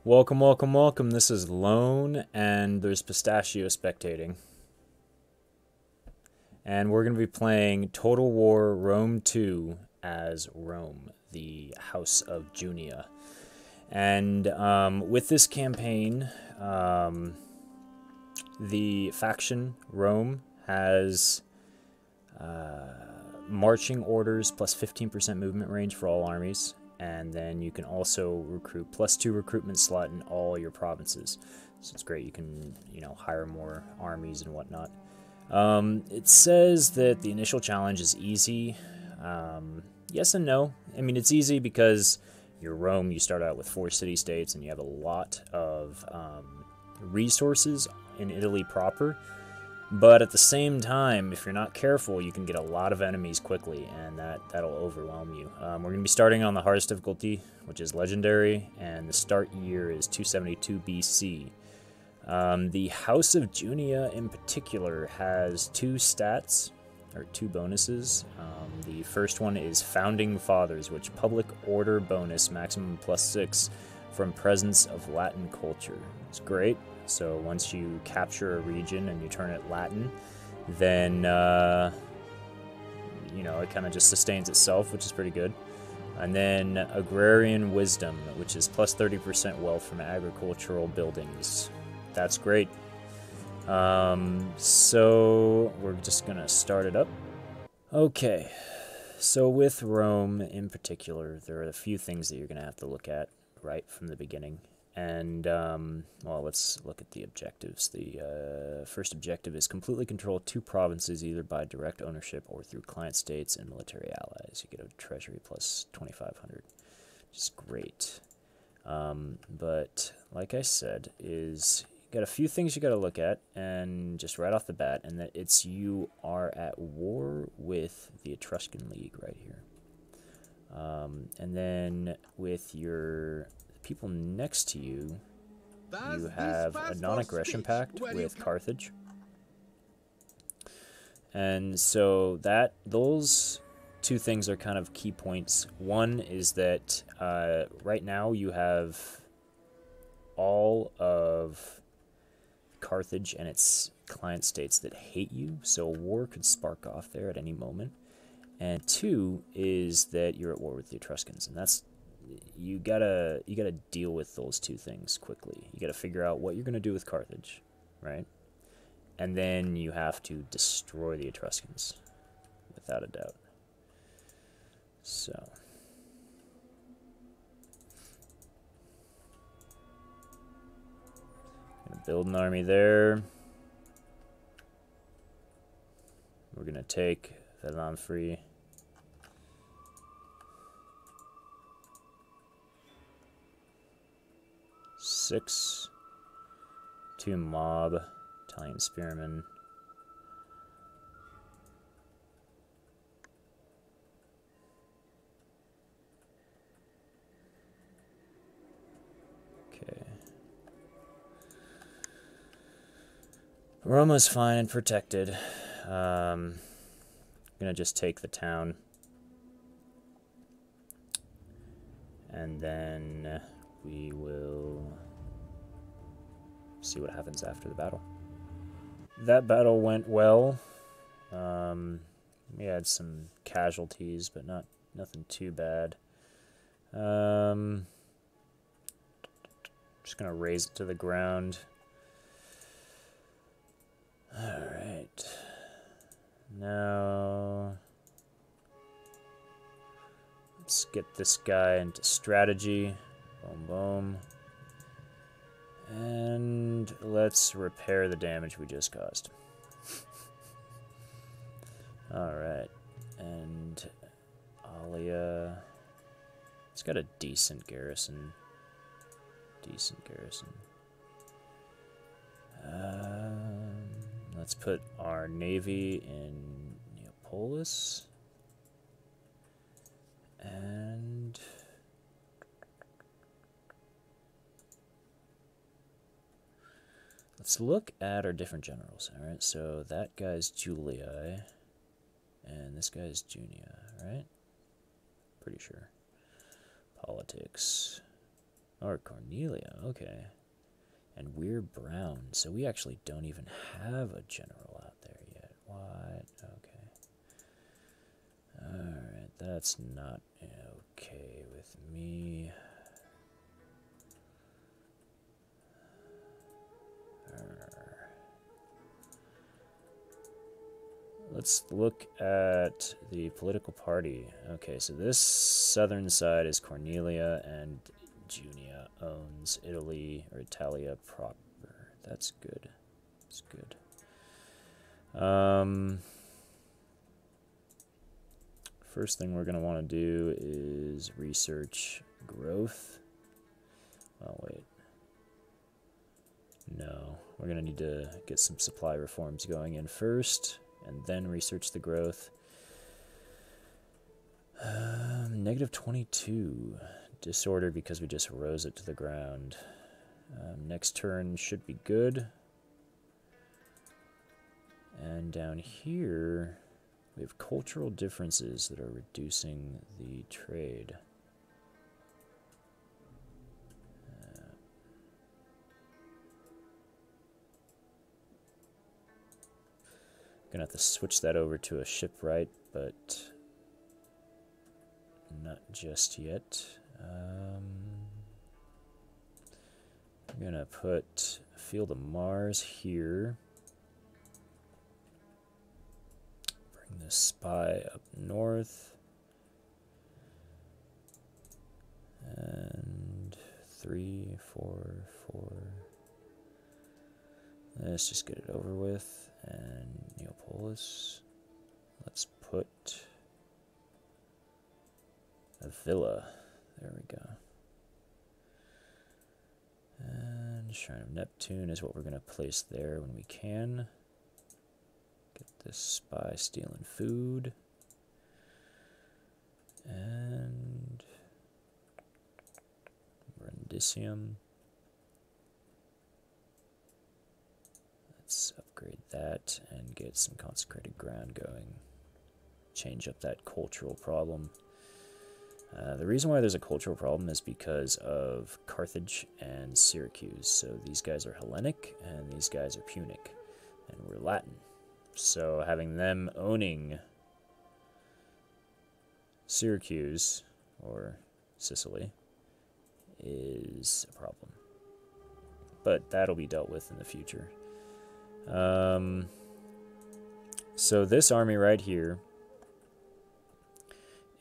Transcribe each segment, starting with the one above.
Welcome, welcome, welcome. This is Lone, and there's Pistachio spectating. And we're going to be playing Total War Rome 2 as Rome, the House of Junia. And with this campaign, the faction Rome has marching orders plus 15% movement range for all armies. And then you can also recruit +2 recruitment slot in all your provinces. So it's great. You can, hire more armies and whatnot. It says that the initial challenge is easy. Yes and no. I mean, it's easy because you're Rome. You start out with 4 city-states, and you have a lot of resources in Italy proper. But at the same time, if you're not careful, you can get a lot of enemies quickly, and that'll overwhelm you. We're going to be starting on the hardest difficulty, which is Legendary, and the start year is 272 BC. The House of Junia in particular has 2 stats, or 2 bonuses. The first one is Founding Fathers, which public order bonus, maximum +6 from presence of Latin culture. It's great. So once you capture a region and you turn it Latin, then, it kind of just sustains itself, which is pretty good. And then Agrarian Wisdom, which is +30% wealth from agricultural buildings. That's great. So we're just going to start it up. Okay, so with Rome in particular, there are a few things that you're going to have to look at right from the beginning. And, well, let's look at the objectives. The first objective is completely control 2 provinces, either by direct ownership or through client states and military allies. You get a treasury plus 2,500, which is great. But, like I said, you got a few things you got to look at, and just right off the bat, and that you are at war with the Etruscan League right here. And then with your people next to you, you have a non-aggression pact with Carthage. And so those 2 things are kind of key points. One is that right now you have all of Carthage and its client states that hate you, so war could spark off there at any moment. And 2 is that you're at war with the Etruscans, and that's you gotta deal with those 2 things quickly. You gotta figure out what you're gonna do with Carthage, right? And then you have to destroy the Etruscans, without a doubt. So gonna build an army there. We're gonna take Velan free. Six, 2 mob, Italian spearmen. Okay. Roma's fine and protected. Gonna just take the town. And then we will see what happens after the battle. That battle went well. We had some casualties, but nothing too bad. Just gonna raze it to the ground. Alright. Now let's get this guy into strategy. Boom, boom. And let's repair the damage we just caused. Alright. And Alia, it's got a decent garrison. Let's put our navy in Neapolis. And let's look at our different generals. Alright, so that guy's Julii, and this guy's Junia, right? Pretty sure. Politics. Or Cornelia, okay. And we're brown, so we actually don't even have a general out there yet. What? Okay. Alright, that's not okay with me. Let's look at the political party. Okay, so this southern side is Cornelia, and Junia owns Italy, or Italia proper. That's good. That's good. First thing we're going to want to do is research growth. Oh, wait. No, we're going to need to get some supply reforms going in first, and then research the growth. Negative 22. Disorder because we just rose it to the ground. Next turn should be good. And down here, we have cultural differences that are reducing the trade. Gonna have to switch that over to a shipwright, but not just yet. I'm gonna put Field of Mars here. Bring the spy up north. And 3, 4, 4. Let's just get it over with. And Neapolis. Let's put a villa. There we go. And Shrine of Neptune is what we're going to place there when we can. Get this spy stealing food. And Brundisium. Let's upgrade that and get some consecrated ground going. Change up that cultural problem. The reason why there's a cultural problem is because of Carthage and Syracuse. So these guys are Hellenic and these guys are Punic. And we're Latin. So having them owning Syracuse, or Sicily, is a problem. But that'll be dealt with in the future. So this army right here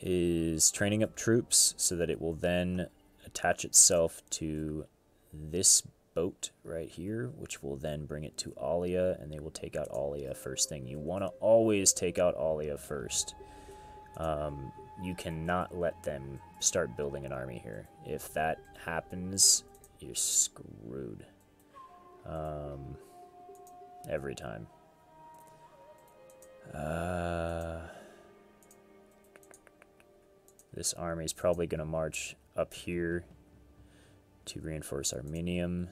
is training up troops so that it will then attach itself to this boat right here, which will then bring it to Alia, and they will take out Alia first thing. You want to always take out Alia first. You cannot let them start building an army here. If that happens, you're screwed. Every time. This army is probably going to march up here to reinforce Arminium,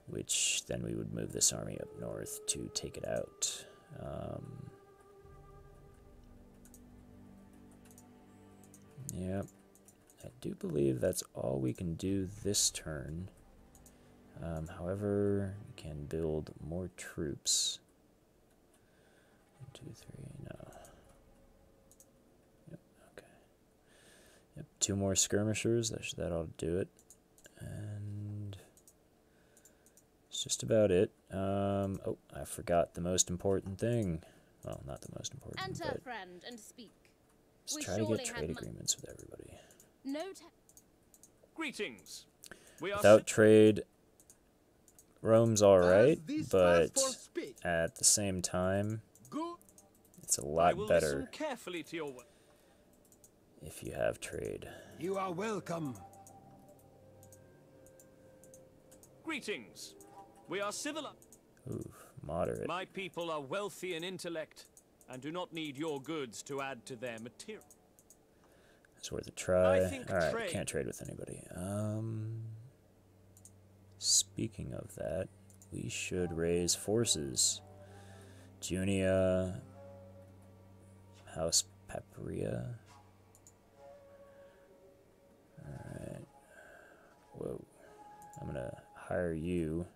which then we would move this army up north to take it out. Yep, I do believe that's all we can do this turn. However, we can build more troops. 1, 2, 3, no. Yep, okay. Yep, 2 more skirmishers, that ought to do it. And it's just about it. Oh, I forgot the most important thing. Well, not the most important, Enter, but friend, and speak. let's try to get trade agreements with everybody. Greetings. Without trade, Rome's alright, but at the same time, it's a lot better if you have trade. You are welcome. Greetings. We are civilized. Ooh, moderate. My people are wealthy in intellect and do not need your goods to add to their material. It's worth a try. Alright, we can't trade with anybody. Speaking of that, we should raise forces. Junia, House Papria. Alright. I'm going to hire you.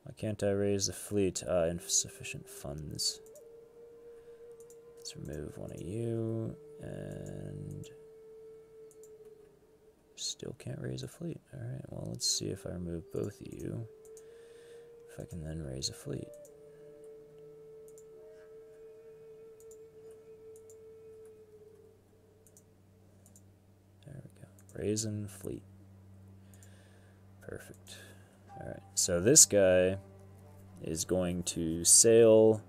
Why can't I raise the fleet? Insufficient funds. Let's remove one of you, and still can't raise a fleet. Alright, well, let's see if I remove both of you, if I can then raise a fleet. There we go. Raising fleet. Perfect. Alright, so this guy is going to sail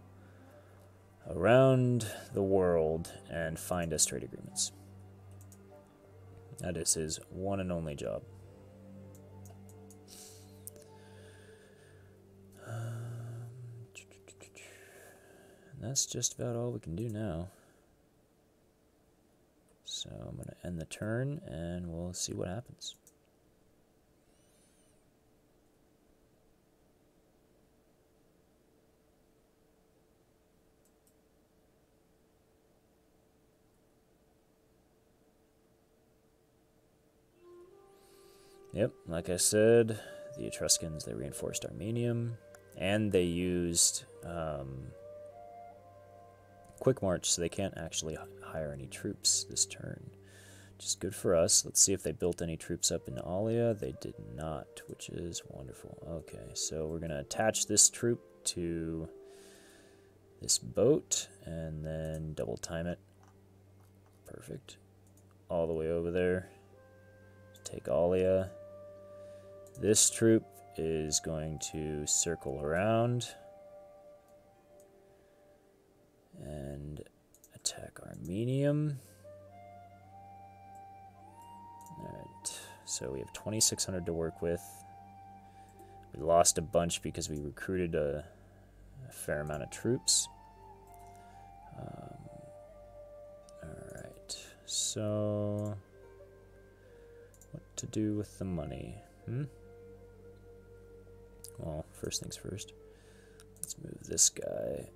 around the world and find us trade agreements. That is his one and only job. And that's just about all we can do now. So I'm going to end the turn and we'll see what happens. Yep, like I said, the Etruscans, they reinforced Armenium, and they used Quick March, so they can't actually hire any troops this turn, which is good for us. Let's see if they built any troops up in Alia. They did not, which is wonderful. Okay, so we're going to attach this troop to this boat, and then double time it. Perfect. All the way over there. Take Alia. This troop is going to circle around and attack Armenium. Alright, so we have 2,600 to work with. We lost a bunch because we recruited a fair amount of troops. Alright, so what to do with the money? Well, first things first. Let's move this guy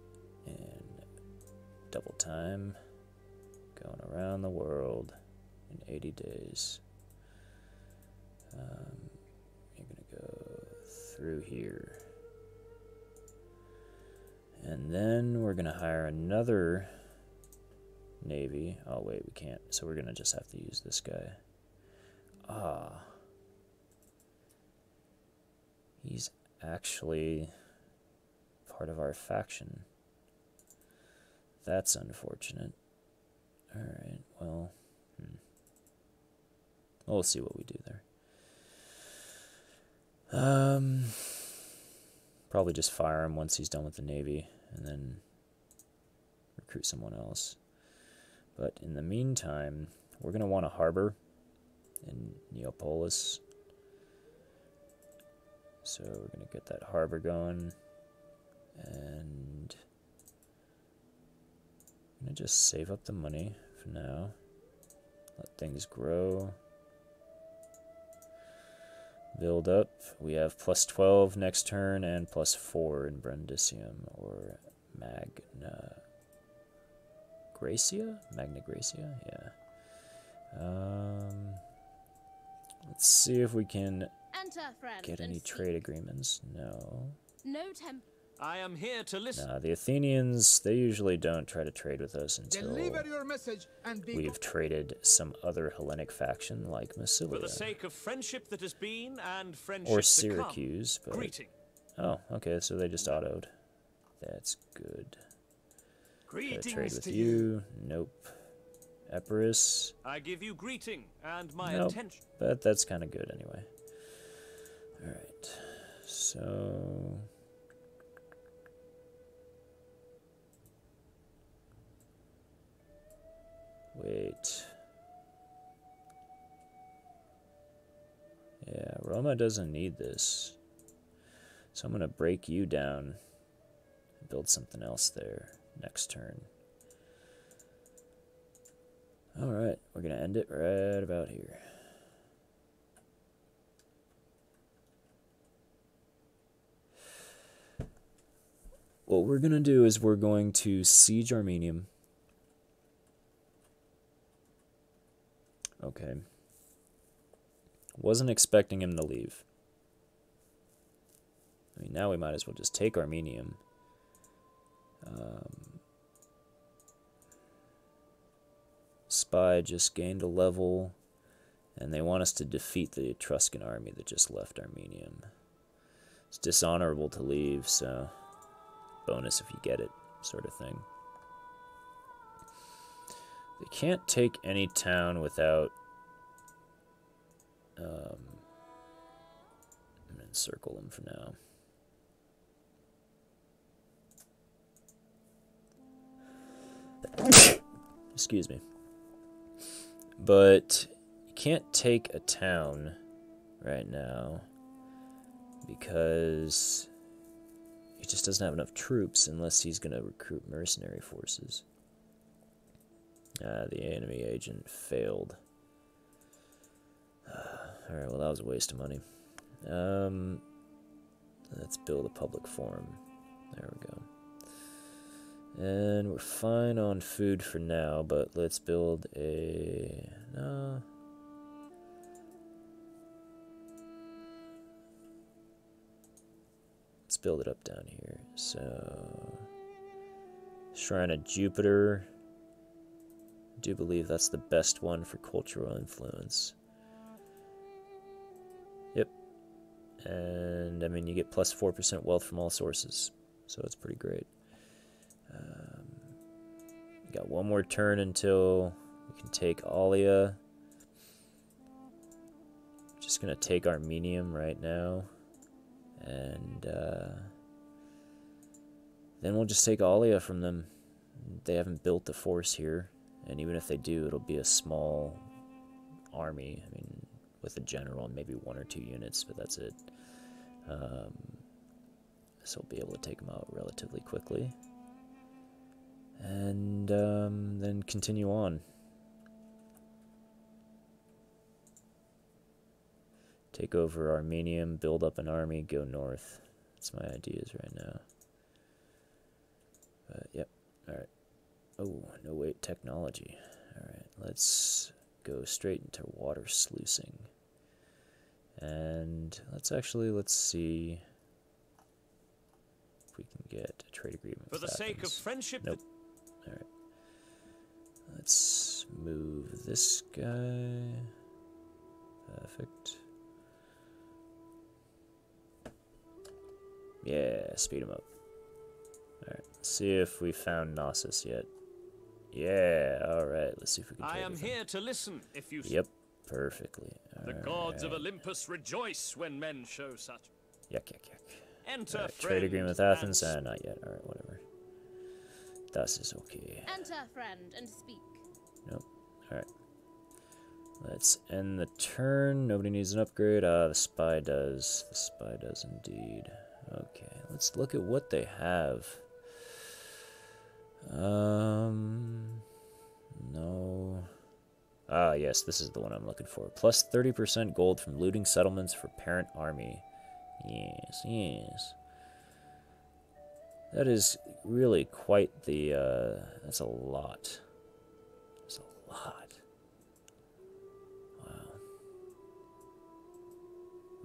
in double time. Going around the world in 80 days. You're going to go through here. And then we're going to hire another navy. Oh, wait, we can't. So we're going to just have to use this guy. Ah. He's actually part of our faction. That's unfortunate. Alright, well, we'll see what we do there. Probably just fire him once he's done with the Navy, and then recruit someone else. But in the meantime, we're going to want a harbor in Neapolis. So we're going to get that harbor going, and I'm going to just save up the money for now. Let things grow. Build up. We have plus 12 next turn and plus 4 in Brundisium or Magna Gracia? Magna Gracia? Yeah. Let's see if we can get any trade agreements. No. I am here to listen. Nah, the Athenians, they usually don't try to trade with us until we've traded some other Hellenic faction like Massilia. For the sake of friendship that has been and friendship or to Syracuse. come. But... Greeting. Oh, okay, so they just autoed. That's good. Greetings trade with to you. Nope. Epirus. I give you greeting and my Nope. attention. But that's kind of good anyway. Alright. So... Wait. Yeah, Roma doesn't need this. So I'm going to break you down and build something else there next turn. Alright, we're going to end it right about here. What we're going to do is we're going to siege Armenium. Okay. Wasn't expecting him to leave. I mean, now we might as well just take Armenium. Spy just gained a level, and they want us to defeat the Etruscan army that just left Armenium. It's dishonorable to leave, so bonus if you get it, sort of thing. They can't take any town without... I'm going to encircle them for now. Excuse me. But you can't take a town right now because he just doesn't have enough troops unless he's going to recruit mercenary forces. The enemy agent failed. Alright, well that was a waste of money. Let's build a public forum. There we go. And we're fine on food for now, but let's build a... No. Let's build it up down here. So... Shrine of Jupiter. I do believe that's the best one for cultural influence. Yep. And, I mean, you get plus 4% wealth from all sources. So it's pretty great. Got one more turn until we can take Alia. Just gonna take Armenium right now, and then we'll just take Alia from them. They haven't built the force here, and even if they do, it'll be a small army. I mean, with a general and maybe 1 or 2 units, but that's it. So we'll be able to take them out relatively quickly. And then continue on. Take over Armenium, build up an army, go north. That's my ideas right now. But, yep, alright. Oh, no wait, technology. Alright, let's go straight into water sluicing. And let's see if we can get a trade agreement for the sake of friendship. Nope. Alright. Let's move this guy. Perfect. Yeah, speed him up. Alright, let's see if we found Knossos yet. Yeah, alright, let's see if we can trade I am with him. here to listen if you... Yep, perfectly. The gods of Olympus rejoice when men show such... Yuck, yuck, yuck. Enter, Trade friend, agreement with Athens? Not yet. Alright, whatever. Das is okay. Enter, friend, and speak. Nope. Alright. Let's end the turn. Nobody needs an upgrade. The spy does. The spy does indeed. Okay, let's look at what they have. No. Ah, yes, this is the one I'm looking for. Plus 30% gold from looting settlements for parent army. Yes, yes. That is really quite the, that's a lot. That's a lot. Wow.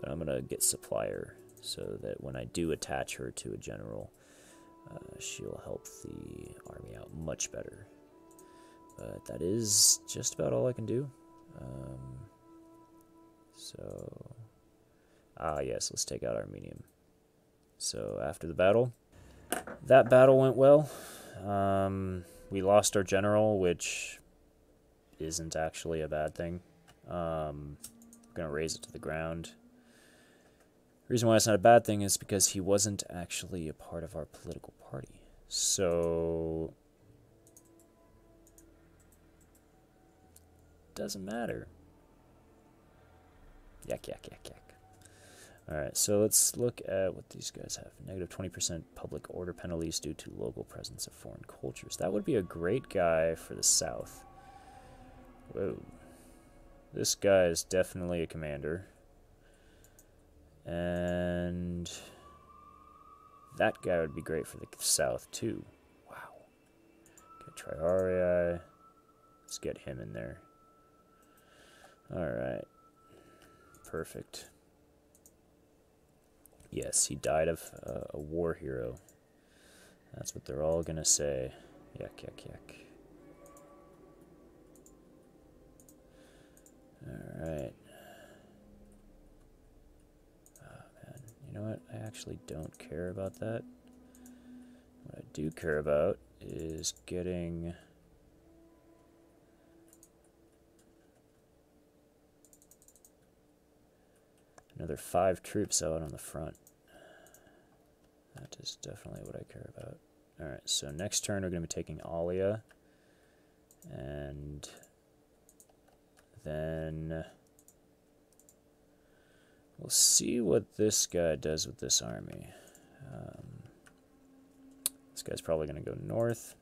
But I'm gonna get supplier so that when I do attach her to a general, she'll help the army out much better. But that is just about all I can do. Yes, let's take out Armenium. So after the battle, that battle went well. We lost our general, which isn't actually a bad thing. I'm gonna raise it to the ground. The reason why it's not a bad thing is because he wasn't actually a part of our political party. So doesn't matter. Yak, yak, yak, yak. Alright, so let's look at what these guys have. Negative 20% public order penalties due to local presence of foreign cultures. That would be a great guy for the South. Whoa. This guy is definitely a commander. And that guy would be great for the South, too. Wow. Okay, Triarii. Let's get him in there. Alright. perfect. Yes, he died of a war hero. That's what they're all gonna say. Yuck, yuck, yuck. Alright. Oh, man. You know what? I actually don't care about that. What I do care about is getting... another 5 troops out on the front. That is definitely what I care about. Alright, so next turn we're going to be taking Alia. And then we'll see what this guy does with this army. This guy's probably going to go north.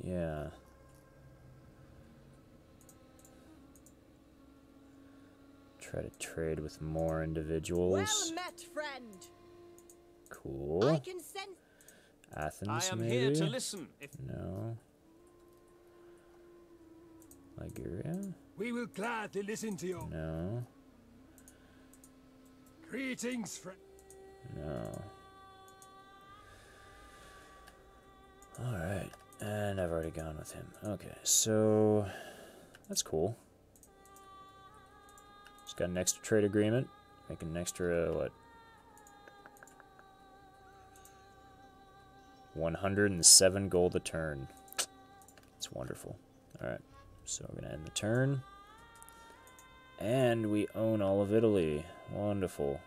Yeah. Try to trade with more individuals. Well met, friend. Cool. I can send. Athens, I am maybe? here to listen. No. Liguria? We will gladly listen to you. No. Greetings, friend. No. Alright. And I've already gone with him. Okay, so that's cool. Just got an extra trade agreement. Making an extra, what? 107 gold a turn. It's wonderful. Alright, so we're going to end the turn. And we own all of Italy. Wonderful.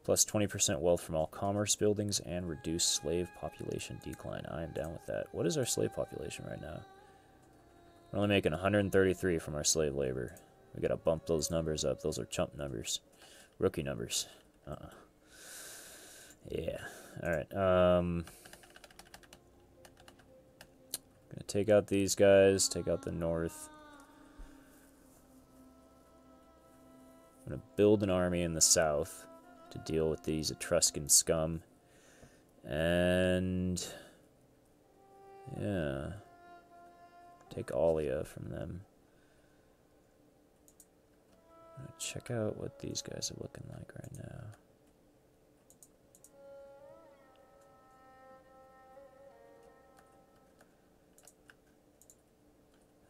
Plus 20% wealth from all commerce buildings and reduced slave population decline. I am down with that. What is our slave population right now? We're only making 133 from our slave labor. We gotta bump those numbers up. Those are chump numbers. Rookie numbers. Yeah. Alright. Gonna take out these guys. Take out the north. I'm gonna build an army in the south to deal with these Etruscan scum. And yeah, take Alia from them. I'm gonna check out what these guys are looking like right now.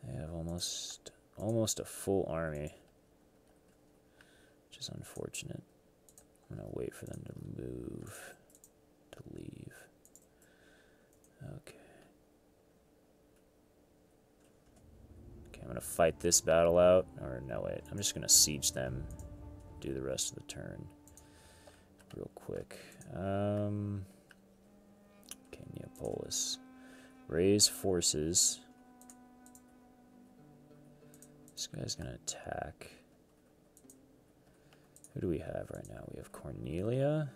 They have almost a full army, which is unfortunate. I'm gonna wait for them to leave. Okay. Okay, I'm gonna fight this battle out. Or no, wait. I'm just gonna siege them. Do the rest of the turn. Real quick. Okay, Neapolis. Raise forces. This guy's gonna attack. Who do we have right now? We have Cornelia.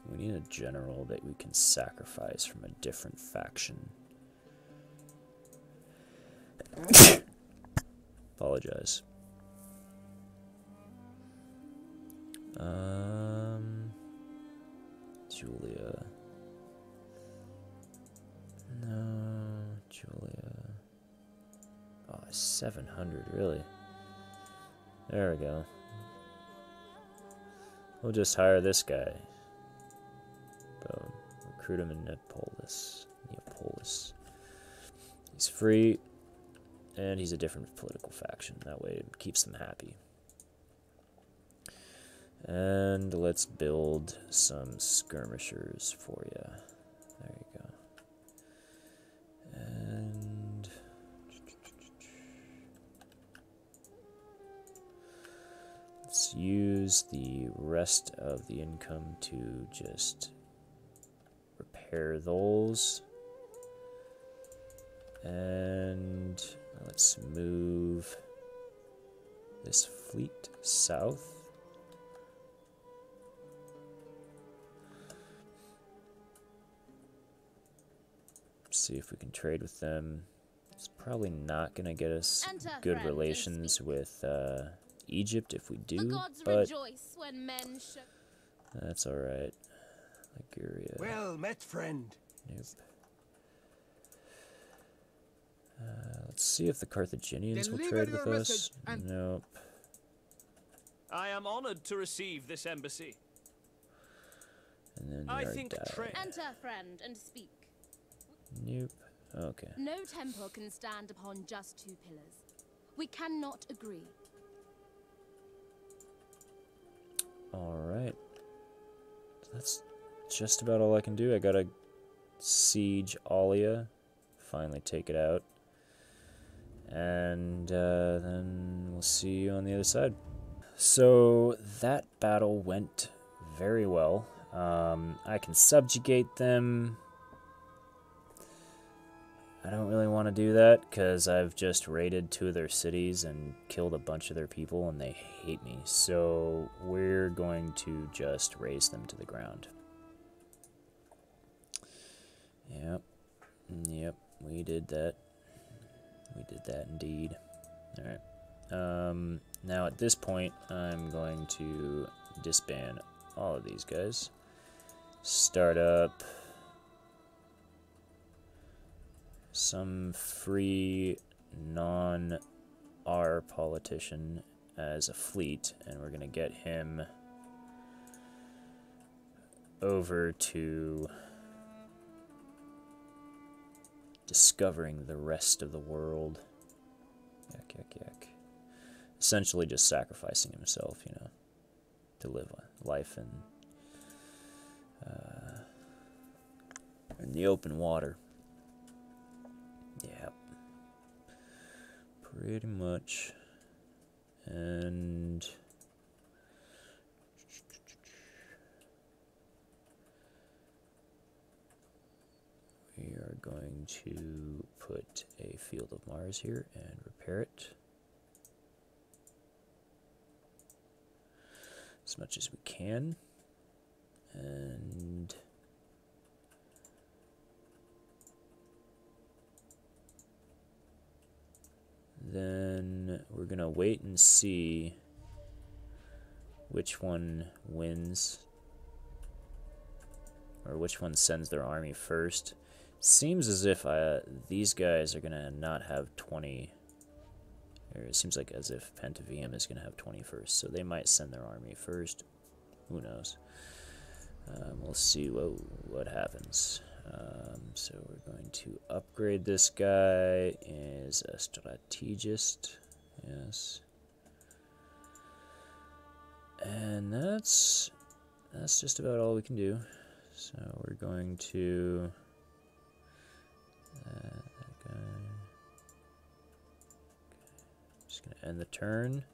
We need a general that we can sacrifice from a different faction. Apologize. Julia. No, Julia. Oh, 700, really? There we go. We'll just hire this guy. Boom. Recruit him in Neapolis. He's free, and he's a different political faction. That way it keeps them happy. And let's build some skirmishers for you. There you go. And let's use the rest of the income to just repair those. And let's move this fleet south. See if we can trade with them. It's probably not going to get us good relations with Egypt if we do, but that's alright. Liguria. Well met, friend. Nope. Let's see if the Carthaginians will Deliver trade with your us. message and- Nope. I am honored to receive this embassy. And then I they are think die. Enter, friend, and speak. Nope. Okay. No temple can stand upon just two pillars. We cannot agree. Alright. That's just about all I can do. I gotta siege Alia. Finally take it out. And then we'll see you on the other side. So that battle went very well. I can subjugate them. I don't really want to do that because I've just raided 2 of their cities and killed a bunch of their people and they hate me. So we're going to just raze them to the ground. Yep. Yep, we did that. We did that indeed. Alright. Now at this point, I'm going to disband all of these guys. Start up some free non-R politician as a fleet, and we're going to get him over to discovering the rest of the world. Yak, yak, yak. Essentially just sacrificing himself, you know, to live a life in the open water. Yeah, pretty much. And we are going to put a field of Mars here and repair it as much as we can. And then we're gonna wait and see which one wins, or which one sends their army first. Seems as if these guys are gonna not have 20, or it seems like as if Pentavium is gonna have 20 first, so they might send their army first. Who knows? We'll see what happens. So we're going to upgrade this guy as a strategist. Yes. And that's just about all we can do. So we're going to that guy. Just gonna end the turn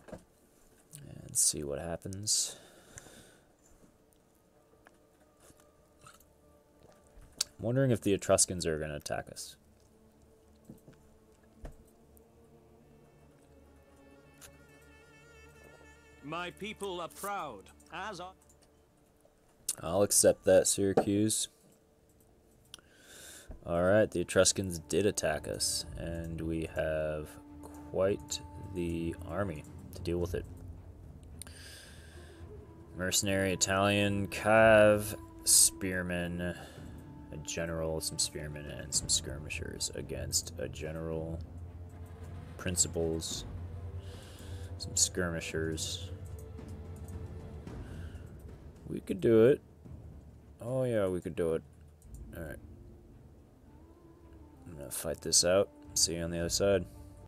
and see what happens. I'm wondering if the Etruscans are going to attack us. My people are proud, as are... I'll accept that, Syracuse. Alright, the Etruscans did attack us, and we have quite the army to deal with it. Mercenary, Italian, Cav, Spearmen, a general, some spearmen, and some skirmishers against a general, principals, some skirmishers. We could do it. Oh yeah, we could do it. Alright. I'm gonna fight this out. See you on the other side.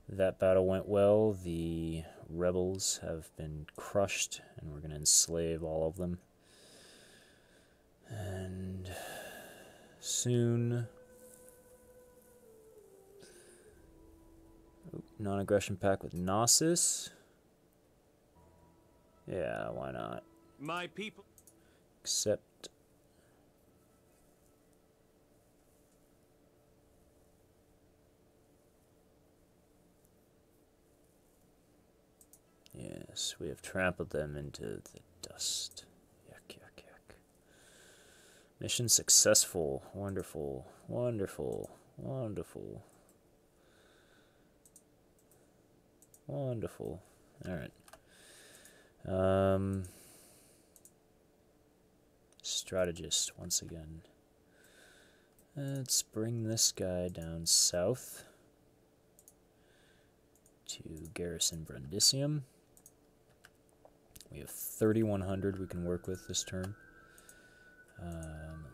That battle went well. The rebels have been crushed, and we're gonna enslave all of them. And soon... non-aggression pact with Gnosis. Yeah, why not? My people... Accept. Yes, we have trampled them into the dust. Yuck, yuck, yuck. Mission successful. Wonderful, wonderful, wonderful. Wonderful. Alright. Strategist, once again. Let's bring this guy down south to garrison Brundisium. We have 3,100 we can work with this turn.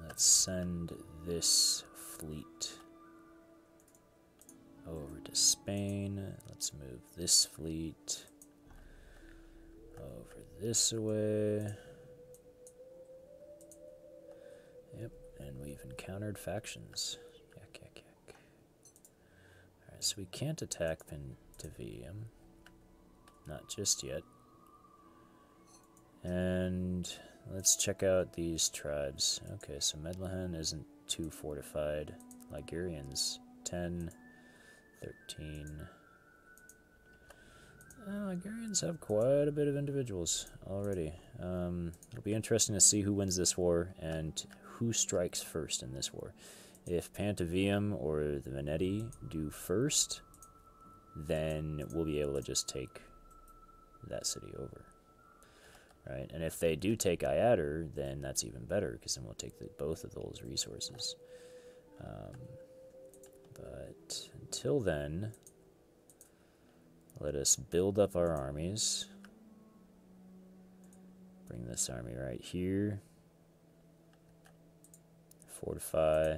Let's send this fleet over to Spain. Let's move this fleet over this way. Yep, and we've encountered factions. Yak, yak, yak. Alright, so we can't attack Pentavium. Not just yet. And let's check out these tribes. Okay, so Medlahan isn't too fortified. Ligurians, 10, 13. Ligurians have quite a bit of individuals already. It'll be interesting to see who wins this war and who strikes first in this war. If Pantavium or the Veneti do first, then we'll be able to just take that city over. Right, and if they do take Iader, then that's even better, because then we'll take both of those resources. But until then, let us build up our armies. Bring this army right here. Fortify.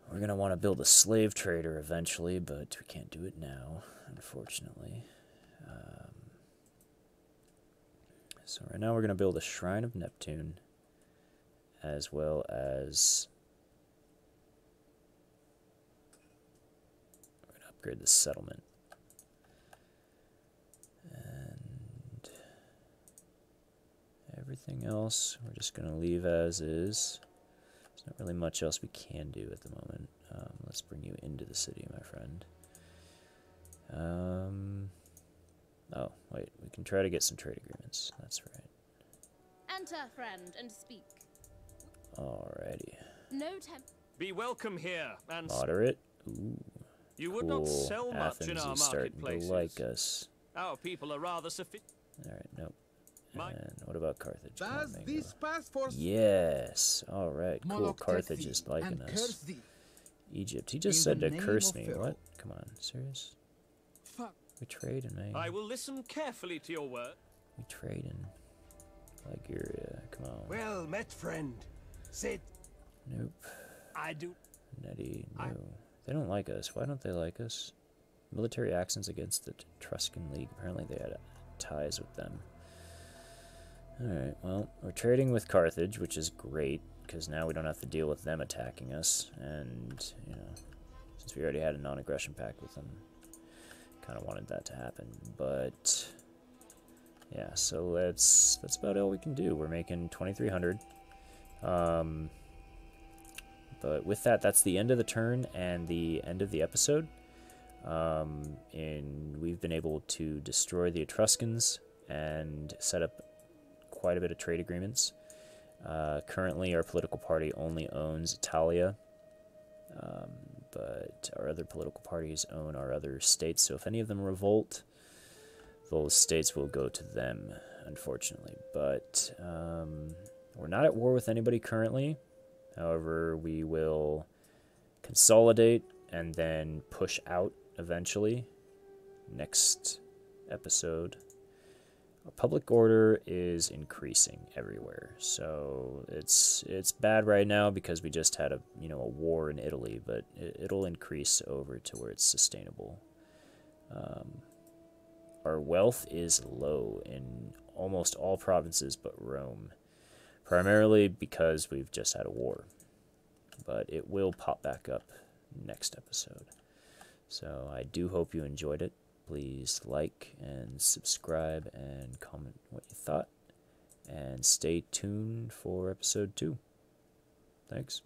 We're going to want to build a slave trader eventually, but we can't do it now, unfortunately. So right now we're going to build a Shrine of Neptune, as well as we're going to upgrade the settlement. And everything else we're just going to leave as is. There's not really much else we can do at the moment. Let's bring you into the city, my friend. Oh, wait, we can try to get some trade agreements. That's right. Enter, friend, and speak. Alrighty. No temp. Be welcome here, and Moderate. Ooh, you cool. would not sell much Athens in our is starting to marketplaces. like us. Our people are rather sophisticated. Alright, nope. My- And what about Carthage? Come on, Does Mango. this pass for Yes. Alright, cool. Moloch Carthage take is thee liking and us. curse thee? Egypt. He just In said the to name curse of me. Pharaoh. What? Come on. Serious? Fuck. We trading, man. I will listen carefully to your word. We trading. Liguria. Come on. Well met, friend. Sit. Nope. I do. Nettie. No. They don't like us. Why don't they like us? Military actions against the Etruscan League. Apparently they had ties with them. Alright, well, we're trading with Carthage, which is great, because now we don't have to deal with them attacking us. And, you know, since we already had a non-aggression pact with them, kind of wanted that to happen. But yeah, so that's about all we can do. We're making 2,300. But with that, that's the end of the turn and the end of the episode. And we've been able to destroy the Etruscans and set up quite a bit of trade agreements. Currently, our political party only owns Italia, but our other political parties own our other states, so if any of them revolt, those states will go to them, unfortunately. But we're not at war with anybody currently. However, we will consolidate and then push out eventually. Next episode. Public order is increasing everywhere, so it's bad right now because we just had a war in Italy, but it'll increase over to where it's sustainable. Our wealth is low in almost all provinces but Rome, primarily because we've just had a war, but it will pop back up next episode. So I do hope you enjoyed it. Please like and subscribe and comment what you thought. And stay tuned for episode 2. Thanks.